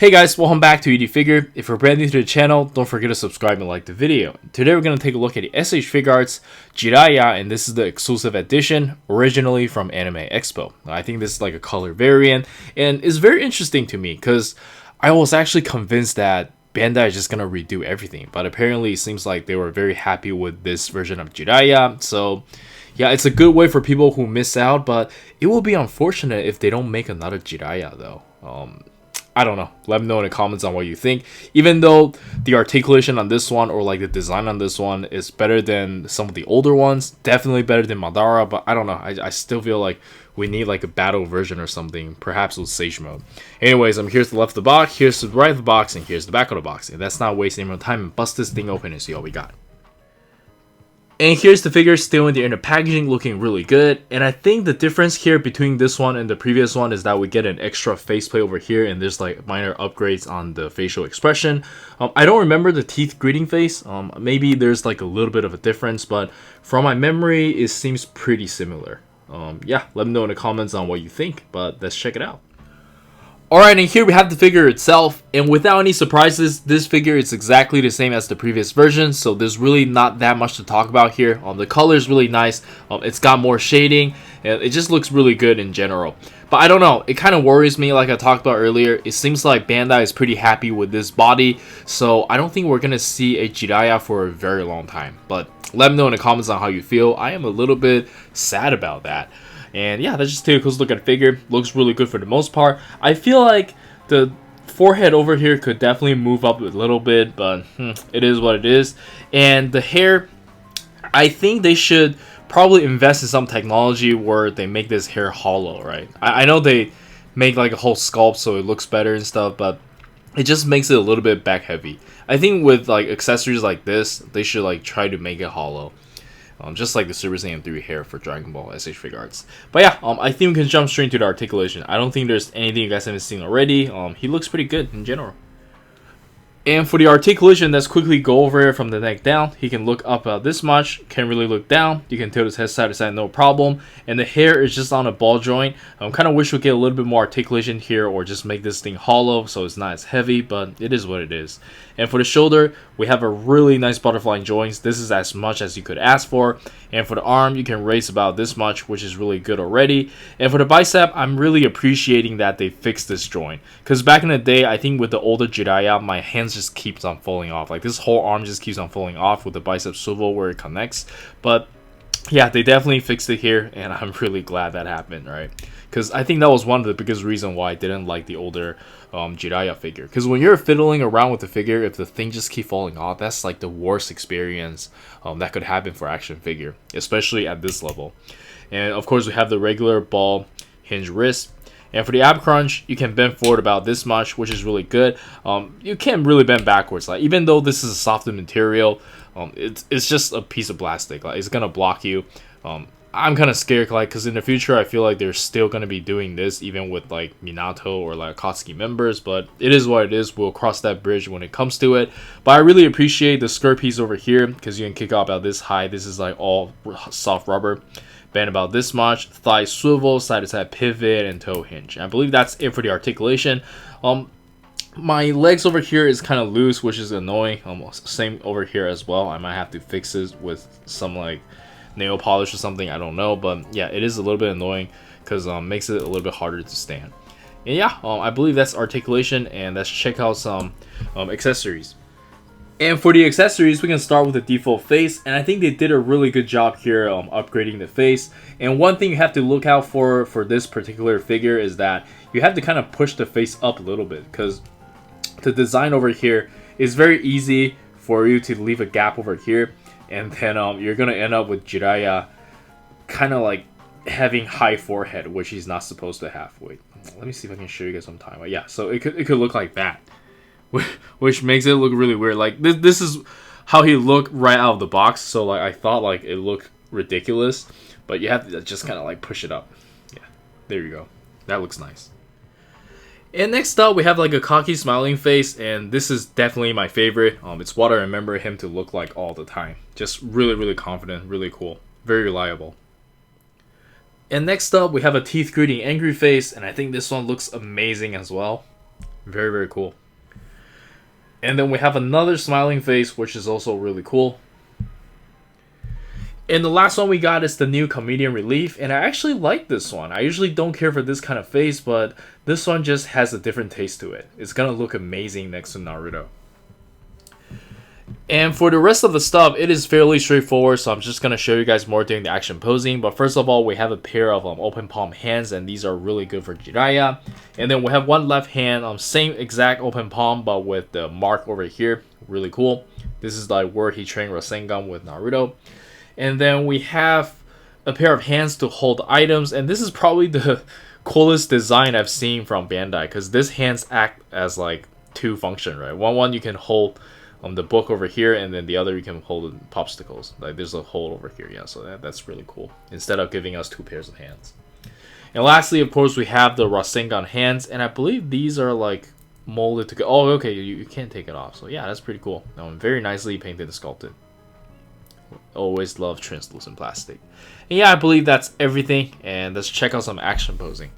Hey guys, welcome back to S.H.Figuarts. If you're brand new to the channel, don't forget to subscribe and like the video. Today we're going to take a look at the S.H.Figuarts Jiraiya, and this is the exclusive edition, originally from Anime Expo. I think this is like a color variant, and it's very interesting to me because I was actually convinced that Bandai is just going to redo everything, but apparently it seems like they were very happy with this version of Jiraiya. So yeah, it's a good way for people who miss out, but it will be unfortunate if they don't make another Jiraiya though. I don't know. Let me know in the comments on what you think. Even though the articulation on this one, or like the design on this one, is better than some of the older ones, definitely better than Madara, but I don't know. I still feel like we need like a battle version or something, perhaps with Sage Mode. Anyways, here's the left of the box, here's the right of the box, and here's the back of the box. And that's not wasting more time, and bust this thing open and see what we got. And here's the figure still in the inner packaging, looking really good. And I think the difference here between this one and the previous one is that we get an extra faceplate over here, and there's like minor upgrades on the facial expression. I don't remember the teeth greeting face. Maybe there's like a little bit of a difference, but from my memory, it seems pretty similar. Yeah, let me know in the comments on what you think, but let's check it out. Alright, and here we have the figure itself, and without any surprises, this figure is exactly the same as the previous version, so there's really not that much to talk about here. The color is really nice, it's got more shading, and it just looks really good in general. But I don't know, it kind of worries me like I talked about earlier. It seems like Bandai is pretty happy with this body, so I don't think we're going to see a Jiraiya for a very long time. But let me know in the comments on how you feel. I am a little bit sad about that. And yeah, let's just take a close look at the figure. Looks really good for the most part. I feel like the forehead over here could definitely move up a little bit, but it is what it is. And the hair, I think they should probably invest in some technology where they make this hair hollow, right? I know they make like a whole sculpt so it looks better and stuff, but it just makes it a little bit back heavy. I think with like accessories like this, they should like try to make it hollow. Just like the Super Saiyan 3 hair for Dragon Ball S.H.Figuarts. But yeah, I think we can jump straight into the articulation. I don't think there's anything you guys haven't seen already. He looks pretty good in general. And for the articulation, let's quickly go over it from the neck down. He can look up about this much, can't really look down. You can tilt his head side to side, no problem. And the hair is just on a ball joint. Kind of wish we get a little bit more articulation here, or just make this thing hollow so it's not as heavy, but it is what it is. And for the shoulder, we have a really nice butterfly joints. This is as much as you could ask for. And for the arm, you can raise about this much, which is really good already. And for the bicep, I'm really appreciating that they fixed this joint. Because back in the day, I think with the older Jiraiya, my hands just keeps on falling off. Like this whole arm just keeps on falling off with the bicep swivel where it connects. But yeah, they definitely fixed it here, and I'm really glad that happened, right? Because I think that was one of the biggest reasons why I didn't like the older Jiraiya figure. Because when you're fiddling around with the figure, if the thing just keeps falling off, that's like the worst experience that could happen for action figure, especially at this level. And of course, we have the regular ball hinge wrist. And for the ab crunch, you can bend forward about this much, which is really good. You can't really bend backwards. Like even though this is a softer material, it's just a piece of plastic. Like it's gonna block you. I'm kind of scared, like, because in the future I feel like they're still gonna be doing this, even with like Minato or like Akatsuki members. But it is what it is. We'll cross that bridge when it comes to it. But I really appreciate the skirt piece over here because you can kick out about this high. This is like all soft rubber. Bend about this much, thigh swivel, side to side pivot, and toe hinge. I believe that's it for the articulation. My legs over here is kind of loose, which is annoying. Same over here as well. I might have to fix this with some like nail polish or something. I don't know, but yeah, it is a little bit annoying because makes it a little bit harder to stand. And yeah, I believe that's articulation, and let's check out some accessories. And for the accessories, we can start with the default face, and I think they did a really good job here upgrading the face. And one thing you have to look out for this particular figure is that you have to kind of push the face up a little bit, because the design over here is very easy for you to leave a gap over here, and then you're going to end up with Jiraiya kind of like having high forehead, which he's not supposed to have. Wait, let me see if I can show you guys some time. Yeah, so it could look like that. Which makes it look really weird. Like this is how he looked right out of the box. So like I thought like it looked ridiculous, but you have to just kind of like push it up. Yeah, there you go. That looks nice. And next up we have like a cocky smiling face, and this is definitely my favorite. It's what I remember him to look like all the time. Just really confident, really cool, very reliable. And next up we have a teeth gritting angry face, and I think this one looks amazing as well. Very, very cool. And then we have another smiling face, which is also really cool. And the last one we got is the new Comedian Relief, and I actually like this one. I usually don't care for this kind of face, but this one just has a different taste to it. It's gonna look amazing next to Naruto. And for the rest of the stuff, it is fairly straightforward, so I'm just going to show you guys more during the action posing. But first of all, we have a pair of open palm hands, and these are really good for Jiraiya. And then we have one left hand, same exact open palm, but with the mark over here. Really cool. This is like where he trained Rasengan with Naruto. And then we have a pair of hands to hold items, and this is probably the coolest design I've seen from Bandai, because this hands act as like two function, right? One you can hold the book over here, and then the other you can hold popsicles. Like there's a hole over here, yeah. So that's really cool. Instead of giving us two pairs of hands. And lastly, of course, we have the Rasengan hands, and I believe these are like molded to go. Oh, okay, you can't take it off. So yeah, that's pretty cool. Very nicely painted and sculpted. Always love translucent plastic. And yeah, I believe that's everything. And let's check out some action posing.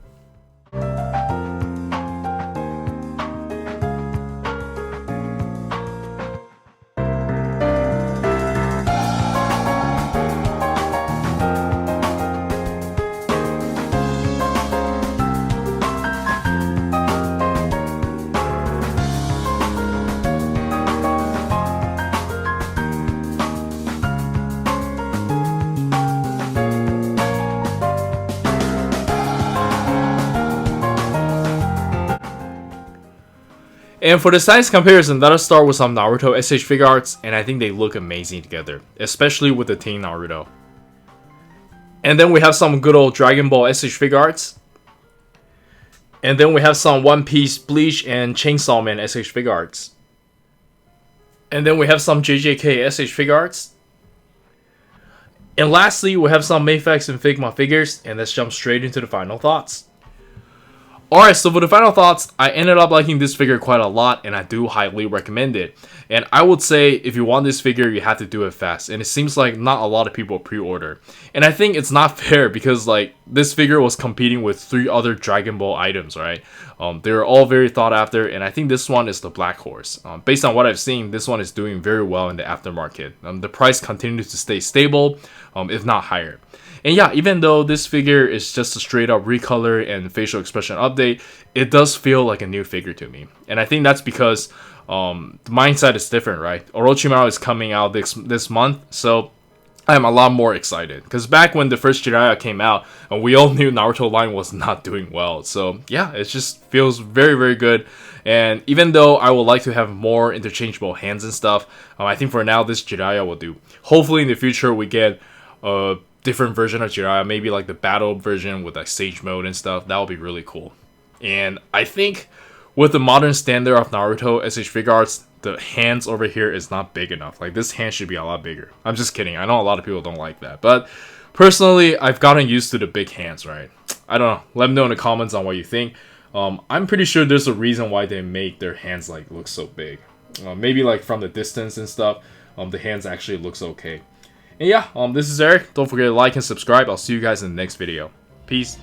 And for the size comparison, let us start with some Naruto S.H.Figuarts, and I think they look amazing together, especially with the Teen Naruto. And then we have some good old Dragon Ball S.H.Figuarts. And then we have some One Piece, Bleach, and Chainsaw Man S.H.Figuarts. And then we have some JJK S.H.Figuarts. And lastly, we have some Mayfax and Figma figures, and let's jump straight into the final thoughts. Alright, so for the final thoughts, I ended up liking this figure quite a lot, and I do highly recommend it. And I would say if you want this figure, you have to do it fast, and it seems like not a lot of people pre-order. And I think it's not fair because like this figure was competing with 3 other Dragon Ball items, right? They're all very thought after, and I think this one is the Black Horse. Based on what I've seen, this one is doing very well in the aftermarket. The price continues to stay stable, if not higher. And yeah, even though this figure is just a straight up recolor and facial expression update, it does feel like a new figure to me. And I think that's because the mindset is different, right? Orochimaru is coming out this month, so I'm a lot more excited. Because back when the first Jiraiya came out, we all knew Naruto line was not doing well. So yeah, it just feels very, very good. And even though I would like to have more interchangeable hands and stuff, I think for now this Jiraiya will do. Hopefully in the future we get different version of Jiraiya, maybe like the battle version with like Sage mode and stuff. That would be really cool. And I think with the modern standard of Naruto S.H.Figuarts, the hands over here is not big enough. Like this hand should be a lot bigger. I'm just kidding. I know a lot of people don't like that, but personally, I've gotten used to the big hands, right? I don't know. Let me know in the comments on what you think. I'm pretty sure there's a reason why they make their hands like look so big. Maybe like from the distance and stuff, the hands actually looks okay. And yeah, this is Eric. Don't forget to like and subscribe. I'll see you guys in the next video. Peace.